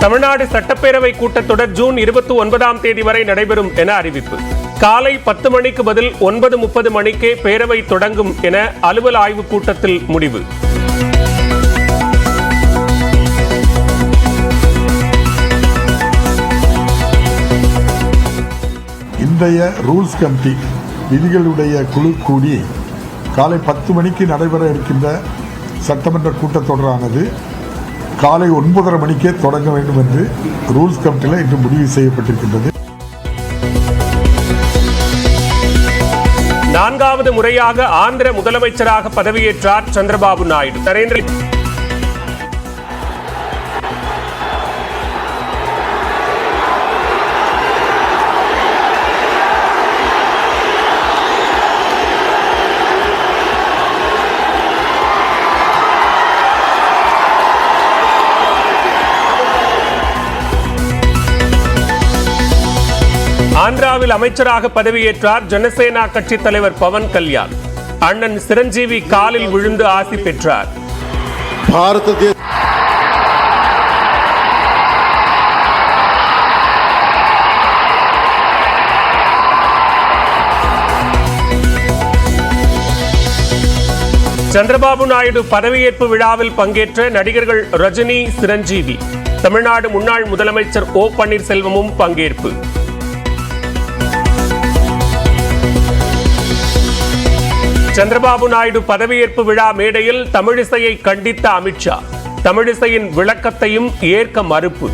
தமிழ்நாடு சட்டப்பேரவை கூட்டத்தொடர் ஜூன் 29ஆம் தேதி வரை நடைபெறும் என அறிவிப்பு. காலை 10 மணிக்கு பதில் 9:30 மணிக்கே பேரவை தொடங்கும் என அலுவல் ஆய்வுக் கூட்டத்தில் முடிவு. இன்றைய ரூல்ஸ் கமிட்டி விதிகளுடைய குழு கூடி காலை 10 மணிக்கு நடைபெற இருக்கின்ற சட்டமன்ற கூட்டத்தொடரானது காலை 9:30 மணிக்கே தொடங்க வேண்டும் என்று ரூல்ஸ் கமிட்டியில் இன்று முடிவு செய்யப்பட்டிருக்கின்றது. 4வது முறையாக ஆந்திர முதலமைச்சராக பதவியேற்றார் சந்திரபாபு நாயுடு. ஆந்திராவில் அமைச்சராக பதவியேற்றார் ஜனசேனா கட்சித் தலைவர் பவன் கல்யாண். அண்ணன் சிரஞ்சீவி காலில் விழுந்து ஆசி பெற்றார். சந்திரபாபு நாயுடு பதவியேற்பு விழாவில் பங்கேற்ற நடிகர்கள் ரஜினி, சிரஞ்சீவி. தமிழ்நாடு முன்னாள் முதலமைச்சர் ஓ பன்னீர்செல்வமும் பங்கேற்பு. சந்திரபாபு நாயுடு பதவியேற்பு விழா மேடையில் தமிழிசையை கண்டித்த அமித்ஷா. தமிழிசையின் விளக்கத்தையும் ஏற்க மறுப்பு.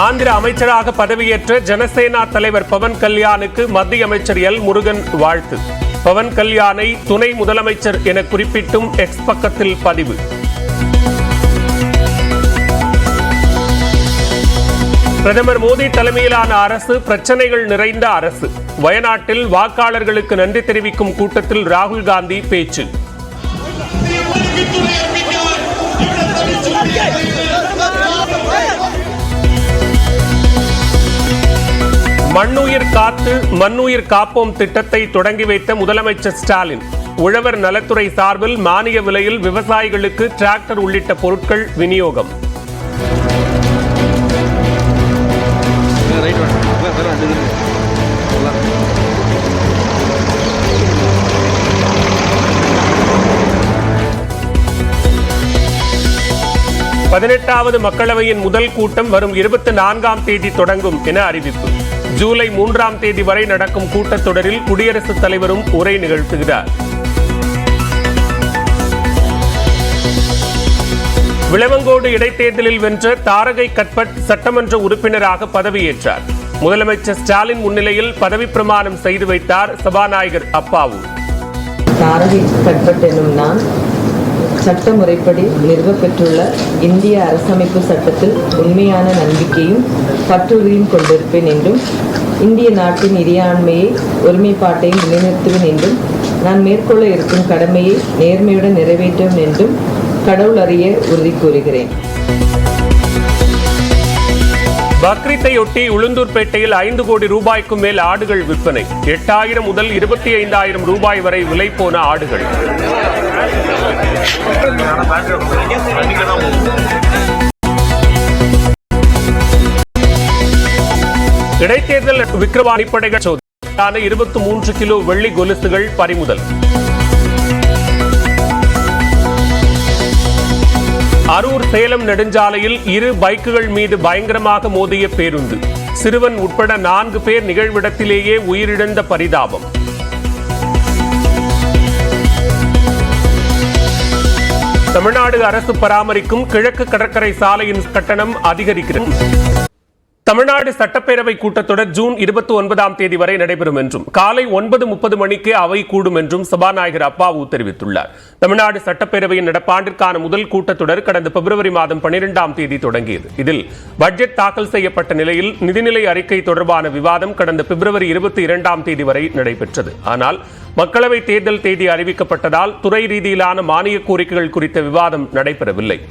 ஆந்திர அமைச்சராக பதவியேற்ற ஜனசேனா தலைவர் பவன் கல்யாணுக்கு மத்திய அமைச்சர் எல் முருகன் வாழ்த்து. பவன் கல்யாணை துணை முதலமைச்சர் என குறிப்பிட்டும் எக்ஸ் பக்கத்தில் பதிவு. பிரதமர் மோடி தலைமையிலான அரசு பிரச்சனைகள் நிறைந்த அரசு. வயநாட்டில் வாக்காளர்களுக்கு நன்றி தெரிவிக்கும் கூட்டத்தில் ராகுல் காந்தி பேச்சு. மண்ணுயிர் காத்து மண்ணுயிர் காப்போம் திட்டத்தை தொடங்கி வைத்த முதலமைச்சர் ஸ்டாலின். உழவர் நலத்துறை சார்பில் மானிய விலையில் விவசாயிகளுக்கு டிராக்டர் உள்ளிட்ட பொருட்கள் விநியோகம். பதினெட்டாவது மக்களவையின் முதல் கூட்டம் வரும் 24ஆம் தேதி தொடங்கும் என அறிவிப்பு. ஜூலை 3ஆம் தேதி வரை நடக்கும் கூட்டத்தொடரில் குடியரசுத் தலைவரும் உரை நிகழ்த்துகிறார். விளவங்கோடு இடைத்தேர்தலில் வென்ற தாரகை கட்பட் சட்டமன்ற உறுப்பினராக பதவியேற்றார். முதலமைச்சர் ஸ்டாலின் முன்னிலையில் பதவி பிரமாணம் செய்து வைத்தார் சபாநாயகர் அப்பாவு. தாரகை கட்பட் எனும் நான் சட்ட முறைப்படி நிறுவப்பெற்றுள்ள இந்திய அரசமைப்பு சட்டத்தில் உண்மையான நம்பிக்கையும் பற்றுறுதியும் கொண்டிருப்பேன் என்றும் இந்திய நாட்டின் இறையாண்மையை ஒருமைப்பாட்டையும் நிலைநிறுத்துவேன் என்றும் நான் மேற்கொள்ள இருக்கும் கடமையை நேர்மையுடன் நிறைவேற்றுவேன் என்றும் கடவுள் அறிய உறுதி கூறுகிறேன். பக்ரீத்தையொட்டி உளுந்தூர்பேட்டையில் 5 கோடி ரூபாய்க்கும் மேல் ஆடுகள் விற்பனை. 8,000 முதல் 25,000 ரூபாய் வரை விலை போன ஆடுகள். இடைத்தேர்தல் விக்கிரவாணி படைகள் சோதனை. 23 கிலோ வெள்ளி கொலுசுகள் பறிமுதல். அரூர் சேலம் நெடுஞ்சாலையில் 2 பைக்குகள் மீது பயங்கரமாக மோதிய பேருந்து. சிறுவன் உட்பட 4 பேர் நிகழ்விடத்திலேயே உயிரிழந்த பரிதாபம். தமிழ்நாடு அரசு பராமரிக்கும் கிழக்கு கடற்கரை சாலையின் கட்டணம் அதிகரிக்கிறது. தமிழ்நாடு சட்டப்பேரவை கூட்டத்தொடர் ஜூன் 29ஆம் தேதி வரை நடைபெறும் என்றும் காலை 9:30 மணிக்கு அவை கூடும் என்றும் சபாநாயகர் அப்பாவு தெரிவித்துள்ளார். தமிழ்நாடு சட்டப்பேரவையின் நடப்பாண்டிற்கான முதல் கூட்டத்தொடர் கடந்த பிப்ரவரி மாதம் 12ஆம் தேதி தொடங்கியது. இதில் பட்ஜெட் தாக்கல் செய்யப்பட்ட நிலையில் நிதிநிலை அறிக்கை தொடர்பான விவாதம் கடந்த பிப்ரவரி 22ஆம் தேதி வரை நடைபெற்றது. ஆனால் மக்களவை தேர்தல் தேதி அறிவிக்கப்பட்டதால் துறை ரீதியிலான மானிய கோரிக்கைகள் குறித்த விவாதம் நடைபெறவில்லை.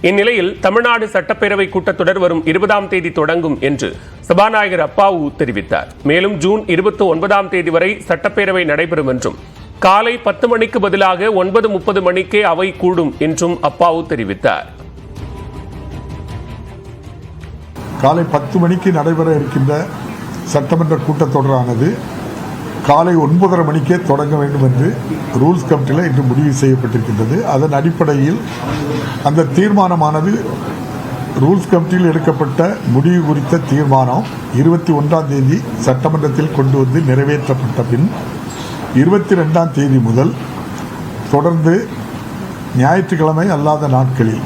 இந்நிலையில் தமிழ்நாடு சட்டப்பேரவை கூட்டத்தொடர் வரும் 20ஆம் தேதி தொடங்கும் என்று சபாநாயகர் அப்பாவு தெரிவித்தார். மேலும் ஜூன் 29ஆம் தேதி வரை சட்டப்பேரவை நடைபெறும் என்றும் காலை 10 மணிக்கு பதிலாக 9:30 மணிக்கே அவை கூடும் என்றும் அப்பாவு தெரிவித்தார். காலை 10 மணிக்கு நடைபெற இருக்கின்ற சட்டமன்ற கூட்டத்தொடரானது காலை 9:30 மணிக்கே தொடங்க வேண்டும் என்று ரூல்ஸ் கமிட்டியில் இன்று முடிவு செய்யப்பட்டிருக்கின்றது. அதன் அடிப்படையில் அந்த தீர்மானமானது ரூல்ஸ் கமிட்டியில் எடுக்கப்பட்ட முடிவு குறித்த தீர்மானம் 21ஆம் தேதி சட்டமன்றத்தில் கொண்டு வந்து நிறைவேற்றப்பட்ட பின் 22ஆம் தேதி முதல் தொடர்ந்து ஞாயிற்றுக்கிழமை அல்லாத நாட்களில்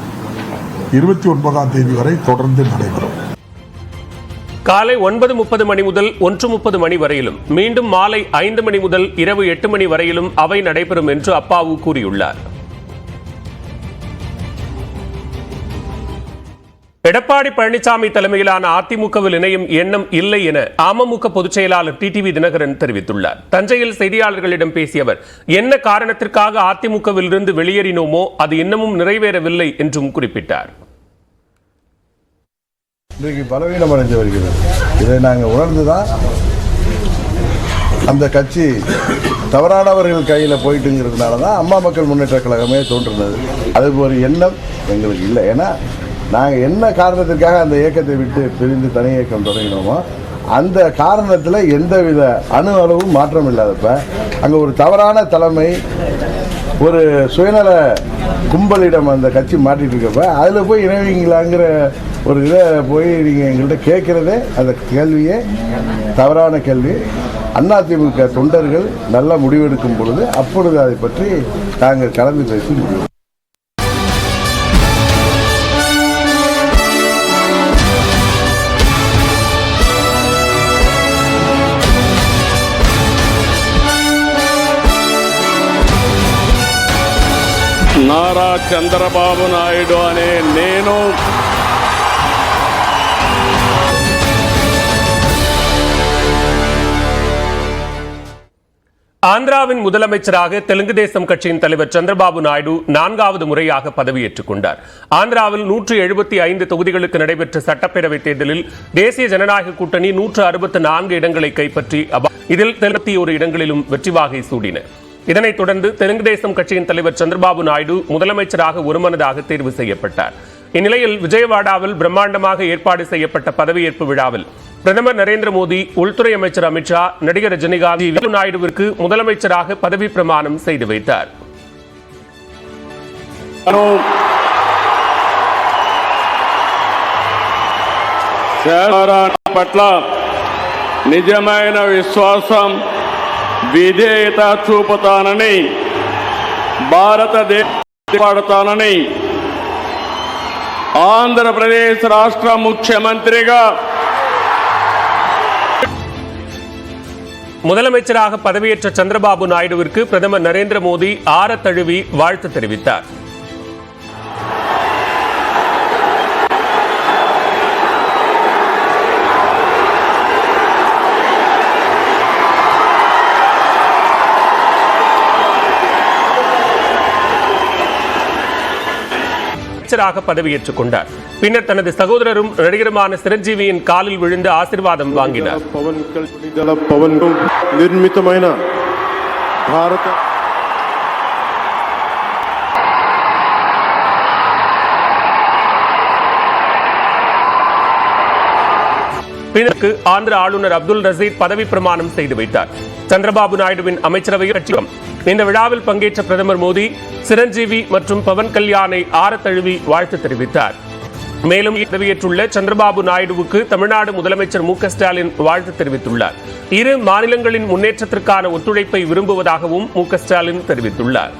29ஆம் தேதி வரை தொடர்ந்து நடைபெறும். காலை 9:30 மணி முதல் 1:30 மணி வரையிலும் மீண்டும் மாலை 5 மணி முதல் இரவு 8 மணி வரையிலும் அவை நடைபெறும் என்று அப்பாவு கூறியுள்ளார். எடப்பாடி பழனிசாமி தலைமையிலான அதிமுகவில் இணையும் எண்ணம் இல்லை என அமமுக பொதுச் செயலாளர் டிடிவி தினகரன் தெரிவித்துள்ளார். தஞ்சையில் செய்தியாளர்களிடம் பேசிய அவர், என்ன காரணத்திற்காக அதிமுகவில் இருந்து வெளியேறினோமோ அது இன்னமும் நிறைவேறவில்லை என்றும் குறிப்பிட்டார். இன்றைக்கு பலவீனம் அடைந்து வருகிறது. இதை நாங்கள் உணர்ந்துதான் அந்த கட்சி தவறானவர்கள் கையில் போயிட்டுங்கிறதுனால தான் அம்மா மக்கள் முன்னேற்ற கழகமே தோன்றுனது. அது ஒரு எண்ணம் எங்களுக்கு இல்லை. ஏன்னா நாங்கள் என்ன காரணத்திற்காக அந்த இயக்கத்தை விட்டு பிரிந்து தனி இயக்கம் தொடங்கினோமோ அந்த காரணத்தில் எந்தவித அளவும் மாற்றம் இல்லாதப்ப அங்கே ஒரு தவறான தலைமை ஒரு சுயநல கும்பலிடம் அந்த கட்சி மாட்டிட்டு இருக்கப்ப அதில் போய் இணைவீங்களாங்கிற ஒரு இதை போய் நீங்கள் எங்கள்கிட்ட கேட்குறதே அந்த கேள்வியே தவறான கேள்வி. அதிமுக தொண்டர்கள் நல்ல முடிவெடுக்கும் பொழுது அப்பொழுது அதை பற்றி நாங்கள் கலந்து பேசி முடியும். నారా చంద్రబాబు నాయుడు అనే నేను ஆந்திராவின் முதலமைச்சராக தெலுங்கு தேசம் கட்சியின் தலைவர் சந்திரபாபு நாயுடு 4வது முறையாக பதவியேற்றுக் கொண்டார். ஆந்திராவில் 175 தொகுதிகளுக்கு நடைபெற்ற சட்டப்பேரவைத் தேர்தலில் தேசிய ஜனநாயக கூட்டணி 164 இடங்களை கைப்பற்றி இதில் 31 இடங்களிலும் வெற்றி வாகை சூடின. இதனைத் தொடர்ந்து தெலுங்கு தேசம் கட்சியின் தலைவர் சந்திரபாபு நாயுடு முதலமைச்சராக ஒருமனதாக தேர்வு செய்யப்பட்டார். இந்நிலையில் விஜயவாடாவில் பிரம்மாண்டமாக ஏற்பாடு செய்யப்பட்ட பதவியேற்பு விழாவில் பிரதமர் நரேந்திர மோடி, உள்துறை அமைச்சர் அமித்ஷா, நடிகர் ரஜினிகாந்த் நாயுடுவிற்கு முதலமைச்சராக பதவி பிரமாணம் செய்து வைத்தார். పట్ల నిజమైన విశ్వాసం విధేయత చూపుతానని భారతదేశపడతానని ఆంధ్రప్రదేశ్ రాష్ట్ర ముఖ్యమంత్రిగా முதலமைச்சராக பதவியேற்ற சந்திரபாபு நாயுடுவிற்கு பிரதமர் நரேந்திர மோடி ஆர தழுவி வாழ்த்து தெரிவித்தார். பதவியேற்றுக் கொண்டார். பின்னர் தனது சகோதரரும் நடிகருமான சிரஞ்சீவியின் காலில் விழுந்து ஆசீர்வாதம் வாங்கினார். నిర్మితమైన భారత பின்னருக்கு ஆந்திர ஆளுநர் அப்துல் ரசீத் பதவி பிரமாணம் செய்து வைத்தார். சந்திரபாபு நாயுடுவின் அமைச்சரவையில் கட்சியும் இந்த விழாவில் பங்கேற்ற பிரதமர் மோடி சிரஞ்சீவி மற்றும் பவன் கல்யாணை ஆர தழுவி வாழ்த்து தெரிவித்தார். மேலும் பதவியேற்றுள்ள சந்திரபாபு நாயுடுவுக்கு தமிழ்நாடு முதலமைச்சர் மு க ஸ்டாலின் வாழ்த்து தெரிவித்துள்ளார். இரு மாநிலங்களின் முன்னேற்றத்திற்கான ஒத்துழைப்பை விரும்புவதாகவும் மு க ஸ்டாலின் தெரிவித்துள்ளார்.